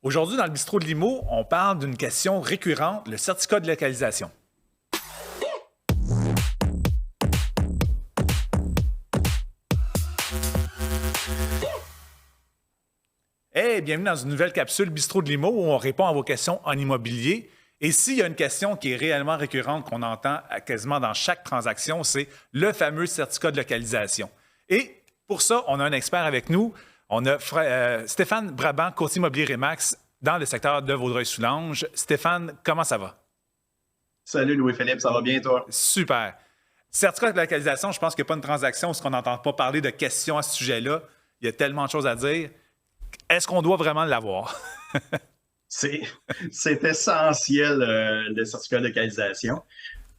Aujourd'hui, dans le bistrot de Limo, on parle d'une question récurrente, le certificat de localisation. Hey, bienvenue dans une nouvelle capsule Bistrot de Limo où on répond à vos questions en immobilier. Et s'il y a une question qui est réellement récurrente, qu'on entend quasiment dans chaque transaction, c'est le fameux certificat de localisation. Et pour ça, on a un expert avec nous. On a Stéphane Brabant, courtier immobilier Remax dans le secteur de Vaudreuil-Soulanges. Stéphane, comment ça va? Salut Louis-Philippe, ça va bien toi? Super. Certificat de localisation, je pense qu'il n'y a pas une transaction où on n'entend pas parler de questions à ce sujet-là. Il y a tellement de choses à dire. Est-ce qu'on doit vraiment l'avoir? C'est essentiel, le certificat de localisation.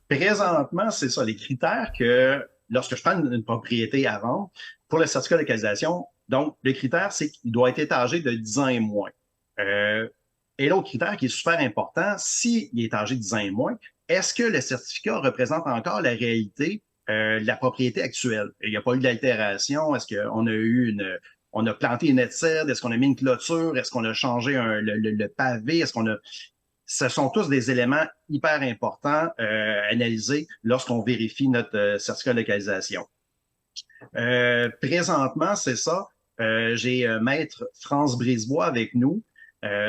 Présentement, c'est ça, les critères que, lorsque je prends une propriété à vendre, pour le certificat de localisation, donc, le critère, c'est qu'il doit être âgé de 10 ans et moins. Et l'autre critère qui est super important, s'il est âgé de 10 ans et moins, est-ce que le certificat représente encore la réalité de la propriété actuelle? Il n'y a pas eu d'altération? Est-ce qu'on a eu on a planté une serre? Est-ce qu'on a mis une clôture? Est-ce qu'on a changé le pavé? Ce sont tous des éléments hyper importants à analyser lorsqu'on vérifie notre certificat de localisation. Présentement, c'est ça. J'ai Maître France Brisebois avec nous.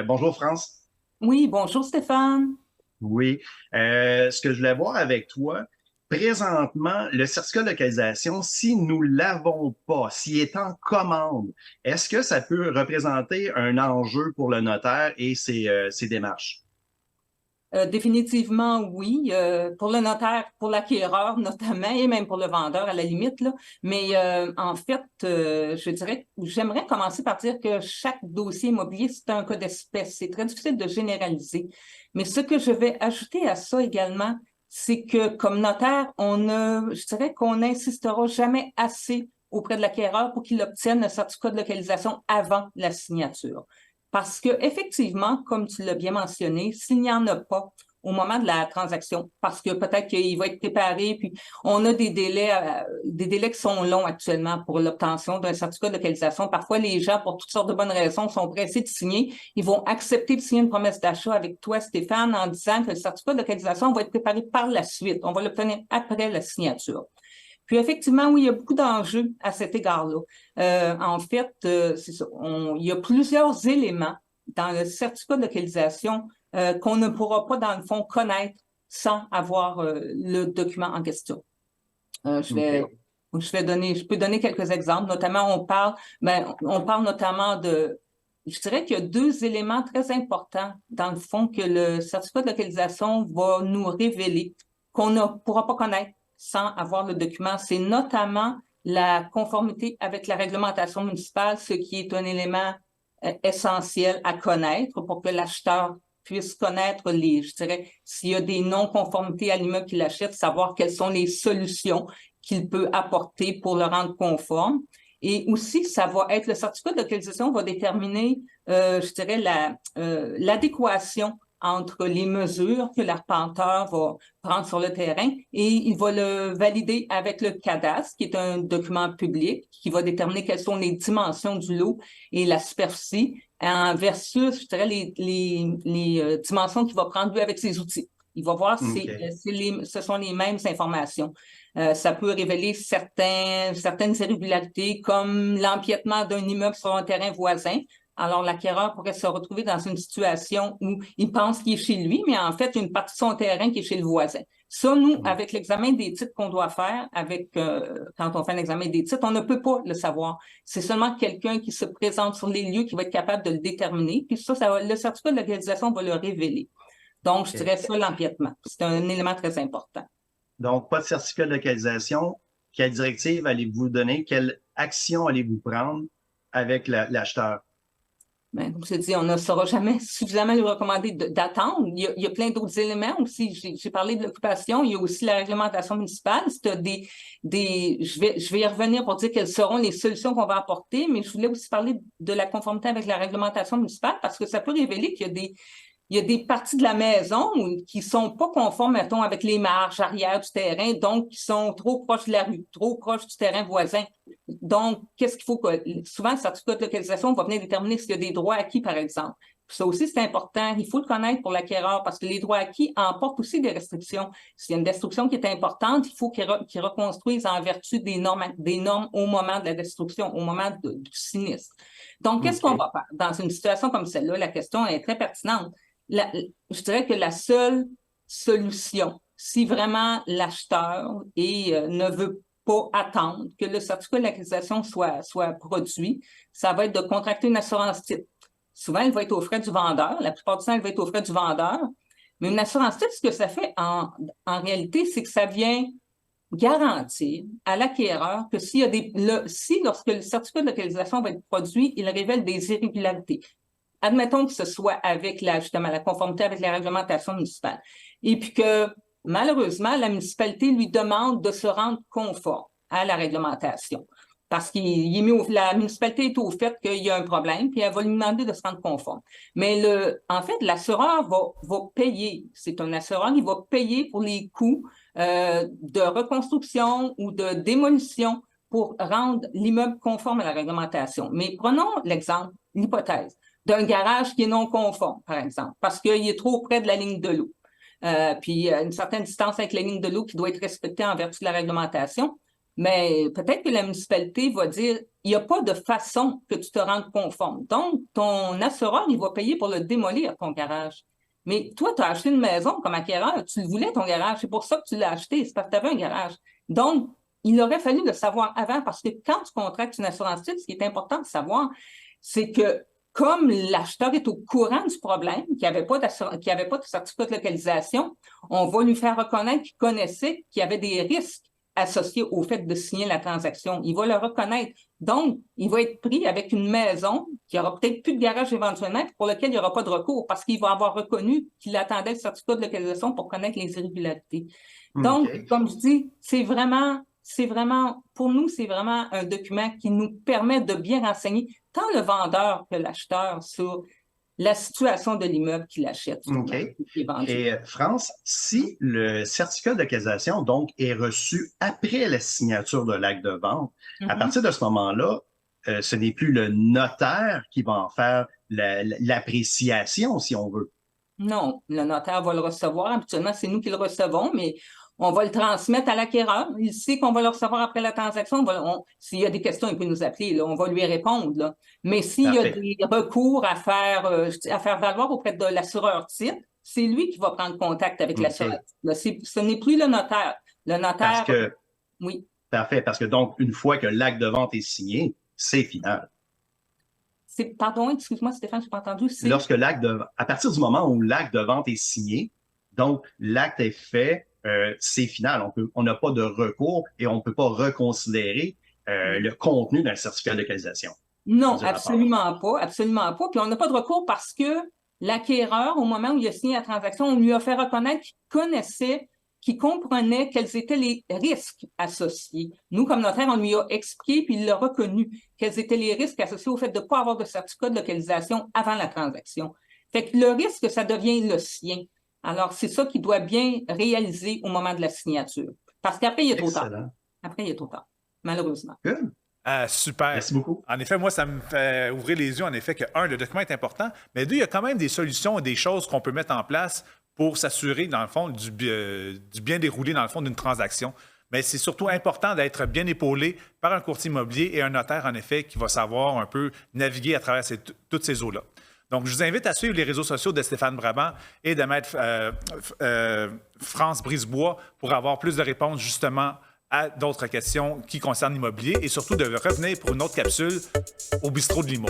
Bonjour, France. Oui, bonjour Stéphane. Oui. Ce que je voulais voir avec toi, présentement, le certificat de localisation, si nous ne l'avons pas, s'il est en commande, est-ce que ça peut représenter un enjeu pour le notaire et ses démarches? Définitivement, oui. Pour le notaire, pour l'acquéreur notamment, et même pour le vendeur à la limite, là. Mais en fait, je dirais, j'aimerais commencer par dire que chaque dossier immobilier, c'est un cas d'espèce. C'est très difficile de généraliser. Mais ce que je vais ajouter à ça également, c'est que comme notaire, je dirais qu'on n'insistera jamais assez auprès de l'acquéreur pour qu'il obtienne le certificat de localisation avant la signature. Parce que effectivement, comme tu l'as bien mentionné, s'il n'y en a pas au moment de la transaction, parce que peut-être qu'il va être préparé, puis on a des délais qui sont longs actuellement pour l'obtention d'un certificat de localisation. Parfois, les gens, pour toutes sortes de bonnes raisons, sont pressés de signer. Ils vont accepter de signer une promesse d'achat avec toi, Stéphane, en disant que le certificat de localisation va être préparé par la suite. On va l'obtenir après la signature. Puis effectivement, oui, il y a beaucoup d'enjeux à cet égard-là. En fait, c'est ça. Il y a plusieurs éléments dans le certificat de localisation qu'on ne pourra pas, dans le fond, connaître sans avoir le document en question. Je peux donner quelques exemples. Notamment, on parle notamment je dirais qu'il y a deux éléments très importants, dans le fond, que le certificat de localisation va nous révéler, qu'on ne pourra pas connaître sans avoir le document. C'est notamment la conformité avec la réglementation municipale, ce qui est un élément essentiel à connaître pour que l'acheteur puisse connaître je dirais, s'il y a des non-conformités à l'immeuble qu'il achète, savoir quelles sont les solutions qu'il peut apporter pour le rendre conforme. Et aussi, ça va être, le certificat de localisation va déterminer, je dirais, l'adéquation entre les mesures que l'arpenteur va prendre sur le terrain et il va le valider avec le cadastre, qui est un document public qui va déterminer quelles sont les dimensions du lot et la superficie versus, je dirais, les dimensions qu'il va prendre lui avec ses outils. Il va voir si ce sont les mêmes informations. Ça peut révéler certaines irrégularités comme l'empiètement d'un immeuble sur un terrain voisin. Alors, l'acquéreur pourrait se retrouver dans une situation où il pense qu'il est chez lui, mais en fait, il y a une partie de son terrain qui est chez le voisin. Ça, nous, avec l'examen des titres qu'on doit faire, quand on fait un examen des titres, on ne peut pas le savoir. C'est seulement quelqu'un qui se présente sur les lieux qui va être capable de le déterminer. Puis le certificat de localisation va le révéler. Donc, je dirais ça, l'empiètement. C'est un élément très important. Donc, pas de certificat de localisation. Quelle directive allez-vous donner? Quelle action allez-vous prendre avec l'acheteur? Ben, comme je te dis, on ne saura jamais suffisamment lui recommander d'attendre. Il y a plein d'autres éléments aussi. J'ai parlé de l'occupation. Il y a aussi la réglementation municipale. Je vais y revenir pour dire quelles seront les solutions qu'on va apporter, mais je voulais aussi parler de la conformité avec la réglementation municipale parce que ça peut révéler qu'il y a des parties de la maison qui sont pas conformes, mettons, avec les marges arrière du terrain, donc qui sont trop proches de la rue, trop proches du terrain voisin. Donc, qu'est-ce qu'il faut que... Souvent, le certificat de localisation va venir déterminer s'il y a des droits acquis, par exemple. Ça aussi, c'est important. Il faut le connaître pour l'acquéreur parce que les droits acquis emportent aussi des restrictions. S'il y a une destruction qui est importante, il faut qu'il reconstruise en vertu des normes au moment de la destruction, au moment du sinistre. Donc, qu'est-ce qu'on va faire? Dans une situation comme celle-là, la question est très pertinente. Je dirais que la seule solution, si vraiment l'acheteur ne veut pas attendre que le certificat de localisation soit produit, ça va être de contracter une assurance titre. Souvent, elle va être aux frais du vendeur. La plupart du temps, elle va être aux frais du vendeur. Mais une assurance titre, ce que ça fait en réalité, c'est que ça vient garantir à l'acquéreur que lorsque le certificat de localisation va être produit, il révèle des irrégularités. Admettons que ce soit avec justement la conformité avec les réglementations municipales. Et puis que, malheureusement, la municipalité lui demande de se rendre conforme à la réglementation. Parce que la municipalité est au fait qu'il y a un problème, puis elle va lui demander de se rendre conforme. Mais en fait, l'assureur va payer. C'est un assureur qui va payer pour les coûts de reconstruction ou de démolition pour rendre l'immeuble conforme à la réglementation. Mais prenons l'exemple, l'hypothèse d'un garage qui est non conforme, par exemple, parce qu'il est trop près de la ligne de l'eau. Puis une certaine distance avec la ligne de l'eau qui doit être respectée en vertu de la réglementation. Mais peut-être que la municipalité va dire il n'y a pas de façon que tu te rendes conforme. Donc, ton assureur, il va payer pour le démolir, ton garage. Mais toi, tu as acheté une maison comme acquéreur, tu le voulais, ton garage. C'est pour ça que tu l'as acheté, c'est parce que tu avais un garage. Donc, il aurait fallu le savoir avant, parce que quand tu contractes une assurance titre, ce qui est important de savoir, c'est que comme l'acheteur est au courant du problème, qu'il n'y avait pas de certificat de localisation, on va lui faire reconnaître qu'il connaissait qu'il y avait des risques associé au fait de signer la transaction. Il va le reconnaître. Donc, il va être pris avec une maison qui aura peut-être plus de garage éventuellement, pour lequel il n'y aura pas de recours parce qu'il va avoir reconnu qu'il attendait le certificat de localisation pour connaître les irrégularités. Donc, comme je dis, pour nous, c'est vraiment un document qui nous permet de bien renseigner tant le vendeur que l'acheteur sur la situation de l'immeuble qu'il achète. OK. Et France, si le certificat de localisation, donc, est reçu après la signature de l'acte de vente, à partir de ce moment-là, ce n'est plus le notaire qui va en faire l'appréciation, si on veut. Non, le notaire va le recevoir. Habituellement, c'est nous qui le recevons, mais on va le transmettre à l'acquéreur. Il sait qu'on va le recevoir après la transaction. S'il y a des questions, il peut nous appeler. Là, on va lui répondre. Là. Mais s'il y a des recours à faire valoir auprès de l'assureur titre, c'est lui qui va prendre contact avec l'assureur. Ce n'est plus le notaire. Le notaire... Oui. Parfait. Parce que donc, une fois que l'acte de vente est signé, c'est final. Pardon, excuse-moi Stéphane, je n'ai pas entendu. À partir du moment où l'acte de vente est signé, donc l'acte est fait, c'est final. On n'a pas de recours et on ne peut pas reconsidérer le contenu d'un certificat de localisation. Non, absolument pas, absolument pas. Puis on n'a pas de recours parce que l'acquéreur, au moment où il a signé la transaction, on lui a fait reconnaître qu'il comprenait quels étaient les risques associés. Nous, comme notaire, on lui a expliqué, puis il l'a reconnu, quels étaient les risques associés au fait de ne pas avoir de certificat de localisation avant la transaction. Fait que le risque, ça devient le sien. Alors, c'est ça qu'il doit bien réaliser au moment de la signature. Parce qu'après, il est trop tard. Après, il est trop tard, malheureusement. Good. Super. Merci beaucoup. En effet, moi, ça me fait ouvrir les yeux, en effet, que, le document est important, mais deux, il y a quand même des solutions et des choses qu'on peut mettre en place pour s'assurer, dans le fond, du bien déroulé, dans le fond, d'une transaction. Mais c'est surtout important d'être bien épaulé par un courtier immobilier et un notaire, en effet, qui va savoir un peu naviguer à travers toutes ces eaux-là. Donc, je vous invite à suivre les réseaux sociaux de Stéphane Brabant et de Maître France Brisebois pour avoir plus de réponses, justement, à d'autres questions qui concernent l'immobilier et surtout de revenir pour une autre capsule au bistrot de Limo.